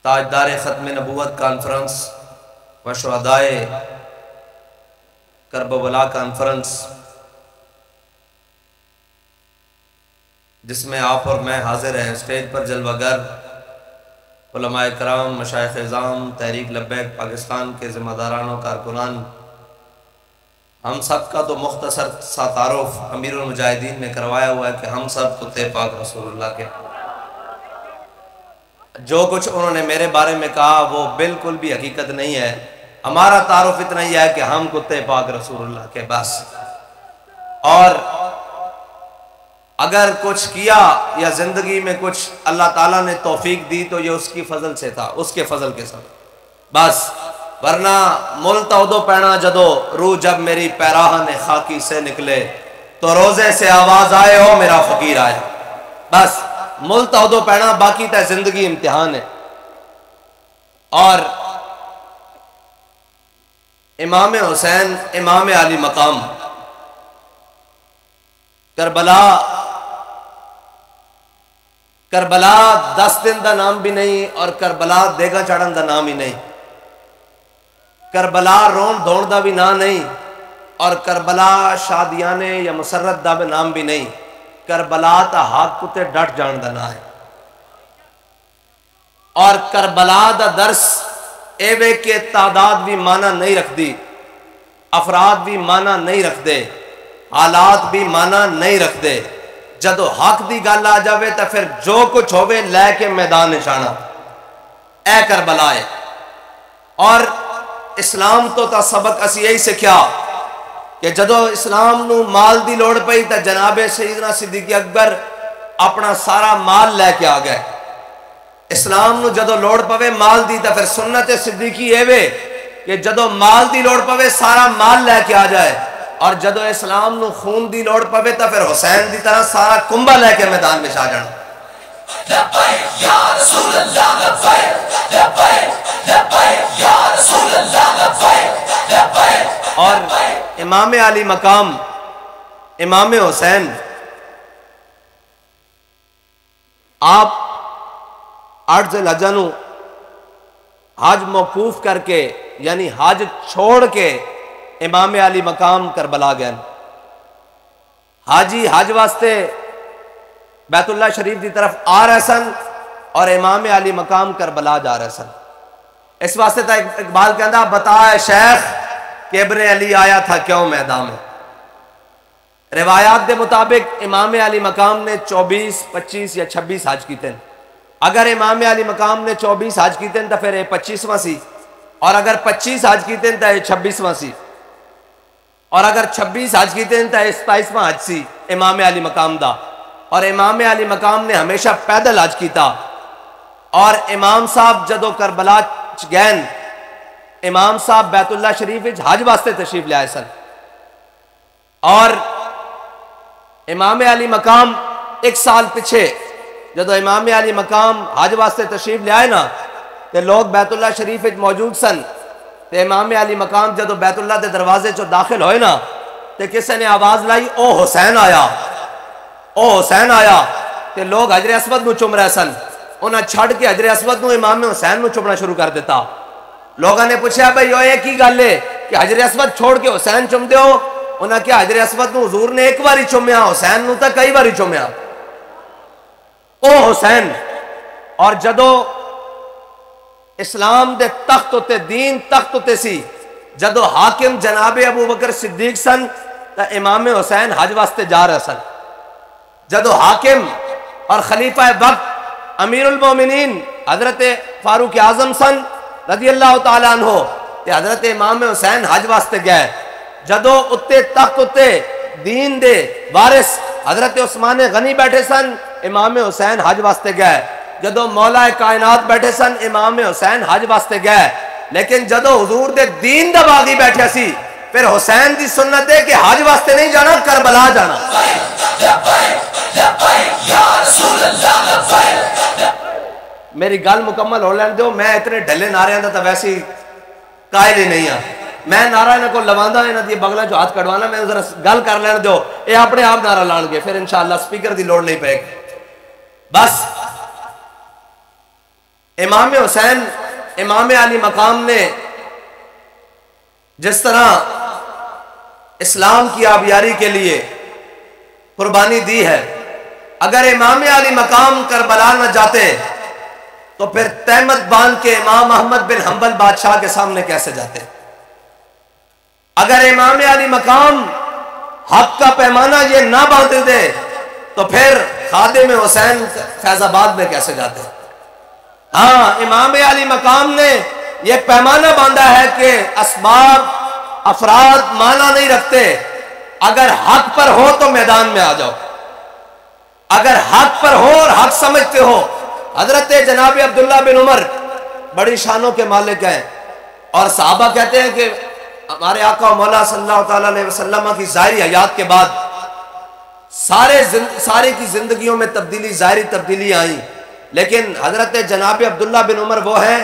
ताजदार ख़त्म नबूवत कॉन्फ्रेंस व शुहदाए करबला कॉन्फ्रेंस, जिसमें आप और मैं हाजिर हैं। स्टेज पर जलवागर उलमाए कराम, मशाइख इज़ाम, तहरीक लब्बैक पाकिस्तान के ज़िम्मेदारान और कारकुनान, हम सब का तो मुख्तसर सा तारुफ अमीरुल मुजाहिदीन ने करवाया हुआ है कि हम सब कुत्ते पाक रसूलुल्लाह के। जो कुछ उन्होंने मेरे बारे में कहा वो बिल्कुल भी हकीकत नहीं है। हमारा तारुफ इतना ही है कि हम कुत्ते पाक रसूलुल्लाह के, बस। और अगर कुछ किया या जिंदगी में कुछ अल्लाह ताला ने तौफीक दी तो ये उसकी फजल से था, उसके फजल के साथ, बस। वरना मुल तौदो पैना जदो रूह जब मेरी पैराह ने खाकी से निकले, तो रोजे से आवाज आए हो मेरा फकीर आया, बस। मुल तौदो पैना, बाकी तो जिंदगी इम्तिहान है। और इमाम हुसैन इमाम अली मकाम करबला 10 दिन का नाम भी नहीं और करबला देगा चढ़न का नाम ही नहीं, करबला रोन धोण का भी ना नहीं और करबला शादियाने या मुसर्रत का भी नाम भी नहीं। करबला तो हाथ कुत्ते डट जान का ना है। और करबला का दर्स एवे के तादाद भी माना नहीं रखती, अफराद भी माना नहीं रखते, हालात भी माना नहीं रखते। जदों हक की गल आ जाए तो फिर जो कुछ होवे लैके मैदान निशाना ए करबला है। और इस्लाम तो सबक असी यही सीखा कि जदों इस्लाम नू माल की लौड़ पई तो जनाबे सईदना सिद्दीक अकबर अपना सारा माल लैके आ गए। इस्लाम नू जदों लौड़ पवे माल दी तो फिर सुन्नत सिद्दीकी एवे कि जदों माल की लौड़ पवे सारा माल लैके आ जाए, और जदों इस्लाम नू खून की लौड़ पवे तो फिर हुसैन की तरह सारा कुंभा लैके मैदान में आ जाना। और इमाम अली मकाम इमाम हुसैन, आप 8 ज़िलहज्जा नू हज मौकूफ करके यानी हज छोड़ के इमाम अली मकाम करबला गए। हाजी हज वास्ते बैतुल्लाह शरीफ की तरफ आ रहे सन और इमाम अली मकाम करबला जा रहे सन। इस वास्ते तो इकबाल कहता बता शेख कि इब्ने अली आया था क्यों मैदान में। रिवायात के मुताबिक इमाम अली मकाम ने 24, 25 या 26 हज किए। अगर इमाम अली मकाम ने 24 हज किए तो फिर 25वां सी, और अगर 25 हज किए तो 26वां सी, और अगर 26 हज किए तो 27वां हज सी इमाम अली मकाम दा। और इमाम अली मकाम ने हमेशा पैदल हज किया। और इमाम साहब जदों करबला गए, इमाम साहब बैतुल्लाह शरीफ हज वास्ते तशरीफ लियाए सन। और इमाम अली मकाम 1 साल पिछे जदों इमाम अली मकाम हज वास्ते तशरीफ लियाए ना, तो लोग बैतुल्लाह शरीफ मौजूद सन। तो इमाम अली मकाम जदों बैतुल्लाह के दरवाजे चो दाखिल होए ना, तो किसी ने आवाज लाई ओ हुसैन आया, ओ हुसैन आया। तो लोग हजरे असवद नू चुम रहे सन। उन्हें छड़ के हजरे असवद नू इमाम हुसैन नू चुमना शुरू कर दिता। लोगों ने पूछा भाई ये की गल है कि हजरे असवद छोड़ के हुसैन चुमते हो? उन्हें क्या हजरे असवद नू हुजूर ने 1 बारी चुमया, हुसैन नू तो कई बारी चुमया, ओ हुसैन। और जदों इस्लाम दे तख्त उत्ते दीन तख्त उत्ते सी, जदों हाकिम जनाबे अबू बकर सिद्दीक सन तो इमाम हुसैन हज वास्ते जा रहे सन। जदों हाकिम और खलीफा वक्त अमीरुल मोमिनीन हजरत फारूक आजम सन रज़ी अल्लाह तआला अन्हो, ते हजरत इमाम हुसैन हज वास्ते गए। जदों उत्ते तख्त उत्ते दीन दे वारिस हजरत उस्मान गनी बैठे सन, इमाम हुसैन हज वास्ते गए। जदों मौला कायनात बैठे सन, इमाम हुसैन हज वास्ते गए। लेकिन जदों हुजूर दे दीन दा बागी बैठे सी, फिर हुसैन दी सुन्नत है कि हज वास्ते नहीं जाना, करबला जाना। मेरी गल मुकम्मल हो लैन दो। मैं इतने ढले नारियां का तो वैसे ही कायल ही नहीं हाँ। मैं नारा इन्हों को लवांदा, इन्हों दी बगलों चो हाथ कटवाना, मैं जरा गल कर लैन दो। ये अपने आप नारा लाएंगे, फिर इंशाअल्लाह स्पीकर की लोड़ नहीं पेगी। बस इमाम हुसैन इमाम अली मकाम ने जिस तरह इस्लाम की आबियारी के लिए कुर्बानी दी है, अगर इमाम अली मकाम करबला न जाते तो फिर तहमत बांध के इमाम अहमद बिन हंबल बादशाह के सामने कैसे जाते? अगर इमाम अली मकाम हक का पैमाना ये ना बांध दे तो फिर खादिम हुसैन फैजाबाद में कैसे जाते? हाँ, इमाम अली मकाम ने यह पैमाना बांधा है कि असबाब अफराद माना नहीं रखते, अगर हक पर हो तो मैदान में आ जाओ, अगर हक पर हो और हक समझते हो। हजरत जनाब अब्दुल्ला बिन उमर बड़ी शानों के मालिक हैं और साहबा कहते हैं कि हमारे आका मौला सल्लल्लाहु अलैहि वसल्लम की ज़ाहिरी हयात के बाद सारे की जिंदगियों में तब्दीली, ज़ाहिरी तब्दीली आई, लेकिन हजरत जनाब अब्दुल्ला बिन उमर वो हैं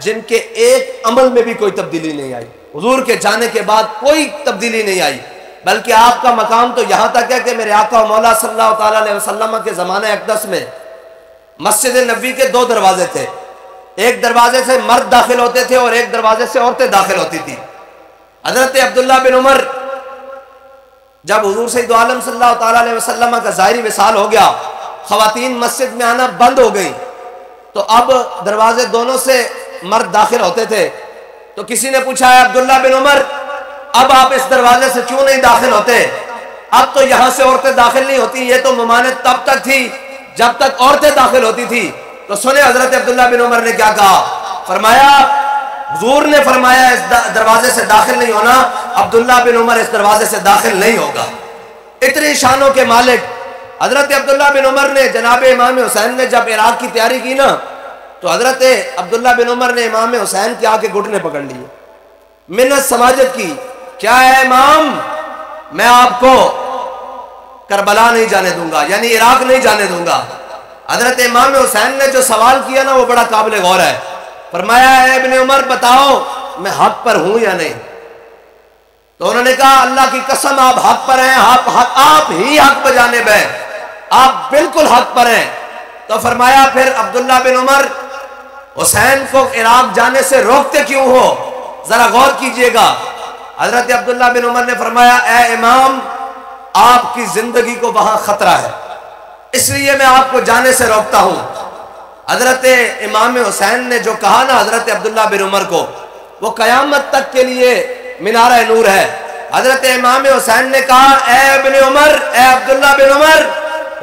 जिनके एक अमल में भी कोई तब्दीली नहीं आई। हुजूर के जाने के बाद कोई तब्दीली नहीं आई, बल्कि आपका मकाम तो यहां तक है कि मेरे आका मौला सल्लल्लाहु अलैहि वसल्लम के ज़माने अक़दस में मस्जिद नबी के दो दरवाजे थे। एक दरवाजे से मर्द दाखिल होते थे और एक दरवाजे से औरतें दाखिल होती थी। हजरत अब्दुल्ला बिन उमर जब हुजूर सैयद आलम सल्लल्लाहु अलैहि वसल्लम का ज़ाहिरी विसाल हो गया, ख़वातीन मस्जिद में आना बंद हो गई, तो अब दरवाजे दोनों से मर्द दाखिल होते थे। तो किसी ने पूछा है अब्दुल्ला बिन उमर, अब आप इस दरवाजे से क्यों नहीं दाखिल होते? अब तो यहां से औरतें दाखिल नहीं होती, ये तो ममानत तब तक थी जब तक औरतें दाखिल होती थी। तो सुने हजरत अब्दुल्ला बिन उमर ने क्या कहा, फरमाया हुजूर ने फरमाया इस दरवाजे से दाखिल नहीं होना, अब्दुल्ला बिन उमर इस दरवाजे से दाखिल नहीं होगा। इतनी शानों के मालिक हजरत अब्दुल्ला बिन उमर ने जनाब इमाम हुसैन ने जब इराक की तैयारी की ना, तो हजरत अब्दुल्ला बिन उमर ने इमाम हुसैन के आके घुटने पकड़ लिए, मिन्नत समाजत की, क्या है इमाम, मैं आपको करबला नहीं जाने दूंगा, यानी इराक नहीं जाने दूंगा। हजरत इमाम हुसैन ने जो सवाल किया ना वो बड़ा काबिल गौर है। फरमाया है इब्ने उमर बताओ मैं हक पर हूं या नहीं? तो उन्होंने कहा अल्लाह की कसम आप हक पर हैं, आप ही हक पर जानिब हैं, आप बिल्कुल हक पर हैं। तो फरमाया फिर अब्दुल्ला बिन उमर हुसैन को इराक जाने से रोकते क्यों हो, जरा गौर कीजिएगा। हजरत अब्दुल्ला बिन उमर ने फरमाया ए इमाम, आपकी जिंदगी को वहां खतरा है, इसलिए मैं आपको जाने से रोकता हूं। हजरत इमाम हुसैन ने जो कहा ना हजरत अब्दुल्ला बिन उमर को, वो कयामत तक के लिए मीनार नूर है। हजरत इमाम हुसैन ने कहा ए इब्ने उमर, ए अब्दुल्ला बिन उमर,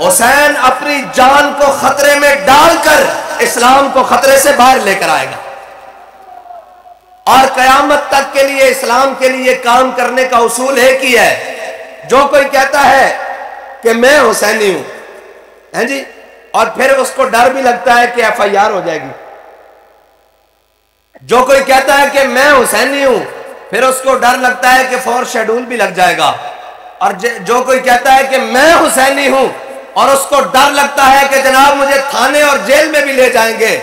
हुसैन अपनी जान को खतरे में डालकर इस्लाम को खतरे से बाहर लेकर आएगा और कयामत तक के लिए इस्लाम के लिए काम करने का उसूल एक ही है। जो कोई कहता है कि मैं हुसैनी हूं, हैं जी, और फिर उसको डर भी लगता है कि FIR हो जाएगी। जो कोई कहता है कि मैं हुसैनी हूं, फिर उसको डर लगता है कि फोर्स शेड्यूल भी लग जाएगा। और जो कोई कहता है कि मैं हुसैनी हूं और उसको डर लगता है कि जनाब मुझे थाने और जेल में भी ले जाएंगे,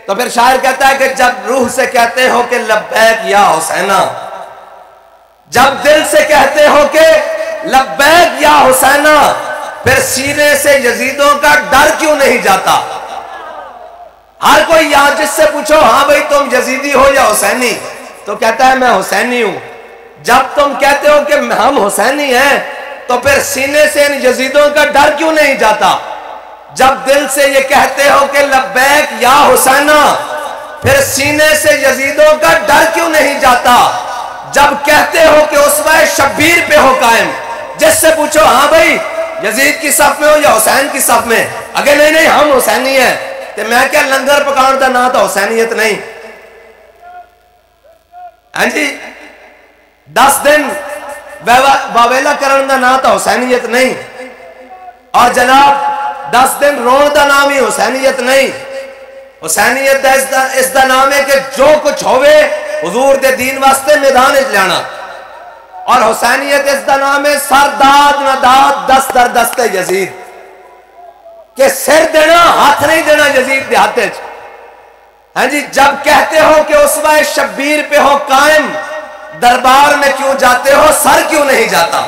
तो फिर शायर कहता है कि जब रूह से कहते हो कि लब्बैक या हुसैना, जब दिल से कहते हो कि लब्बैक या हुसैना, फिर सीने से यजीदों का डर क्यों नहीं जाता? हर कोई यहां जिससे पूछो हाँ भाई तुम यजीदी हो या हुसैनी, तो कहता है मैं हुसैनी हूं। जब तुम कहते हो कि हम हुसैनी हैं, तो फिर सीने से इन यजीदों का डर क्यों नहीं जाता? जब दिल से ये कहते हो कि लब्बैक या हुसैना, फिर सीने से यजीदों का डर क्यों नहीं जाता? जब कहते हो कि उसवा शब्बीर पे हो कायम, जिससे पूछो हाँ भाई यजीद की सफ में हो या हुसैन की सफ में, अगर नहीं नहीं हम हुसैनी हैं, तो मैं क्या लंगर पकाने का ना तो हुसैनियत नहीं। हाँ जी, 10 दिन वावेला करने का ना तो हुसैनियत नहीं, और जनाब 10 दिन रोन का नाम ही हुसैनियत नहीं। हुसैनियत इसका नाम है कि जो कुछ होवे हुजूर दे दीन वास्ते मैदान च लाना, और हुसैनियत इसका नाम है सरदाद नदाद दस दर दस्ते यजीद, के सिर देना हाथ नहीं देना यजीद के हाथ। हाँ जी, जब कहते हो कि उसवा शब्बीर पे हो कायम, दरबार में क्यों जाते हो, सर क्यों नहीं जाता?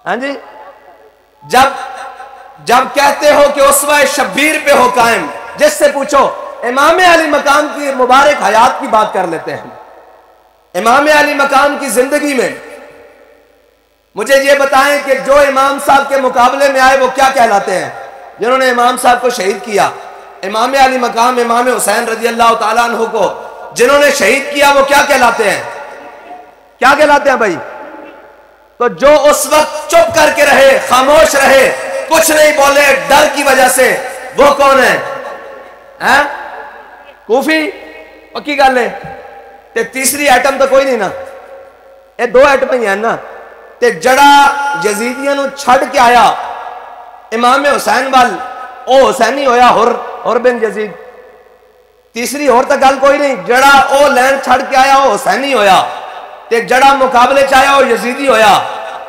हाँ जी, जब कहते हो कि उस्वा शब्बीर पे हो कायम, जिससे पूछो इमाम अली मकाम की मुबारक हयात की बात कर लेते हैं। इमाम अली मकाम की जिंदगी में मुझे ये बताएं कि जो इमाम साहब के मुकाबले में आए वो क्या कहलाते हैं? जिन्होंने इमाम साहब को शहीद किया, इमाम अली मकाम इमाम हुसैन रजी अल्लाह तआला अन्हु को जिन्होंने शहीद किया वो क्या कहलाते हैं? क्या कहलाते हैं भाई? तो जो उस वक्त चुप करके रहे, खामोश रहे, कुछ नहीं बोले डर की वजह से, वो कौन है? हैं? कूफी? पक्की गल है। ते तीसरी आइटम तो कोई नहीं ना, ये दो आइटम ही है ना। ते जड़ा यजीदियां नूं छड़ के आया इमाम हुसैन वाल, ओ हुसैनी होया हुर बिन यजीद। तीसरी और तो गल कोई नहीं। जड़ा ओ लैन छड़ के आया ओ हुसैनी होया, ते जड़ा मुकाबले च आया ओ यजीदी होया,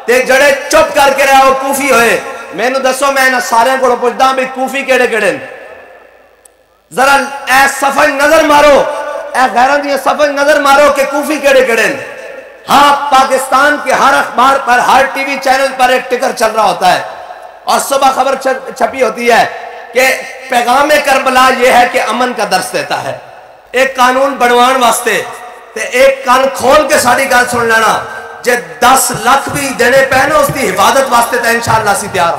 ते जड़े चुप करके रहा वो कूफी होए। मैनू दसो, मैं इन्हां सारियां कोलों पुछदा भी कूफी केड़े केड़े? जरा ए सफर नजर मारो, ए गैरां दी सफर नजर मारो कि कूफी केड़े केड़े? हाँ, पाकिस्तान के हर अखबार पर, हर टीवी चैनल पर एक टिकर चल रहा होता है और सुबह खबर छपी होती है कि पैगाम करबला यह है कि अमन का दर्श देता है। एक कानून बनवाने वास्ते ते एक कान खोल के साड़ी गल सुन लेना, जे 10 लाख भी देने पे ना उसकी हिफाजत वास्ते तो इंशाअल्लाह असीं तैयार।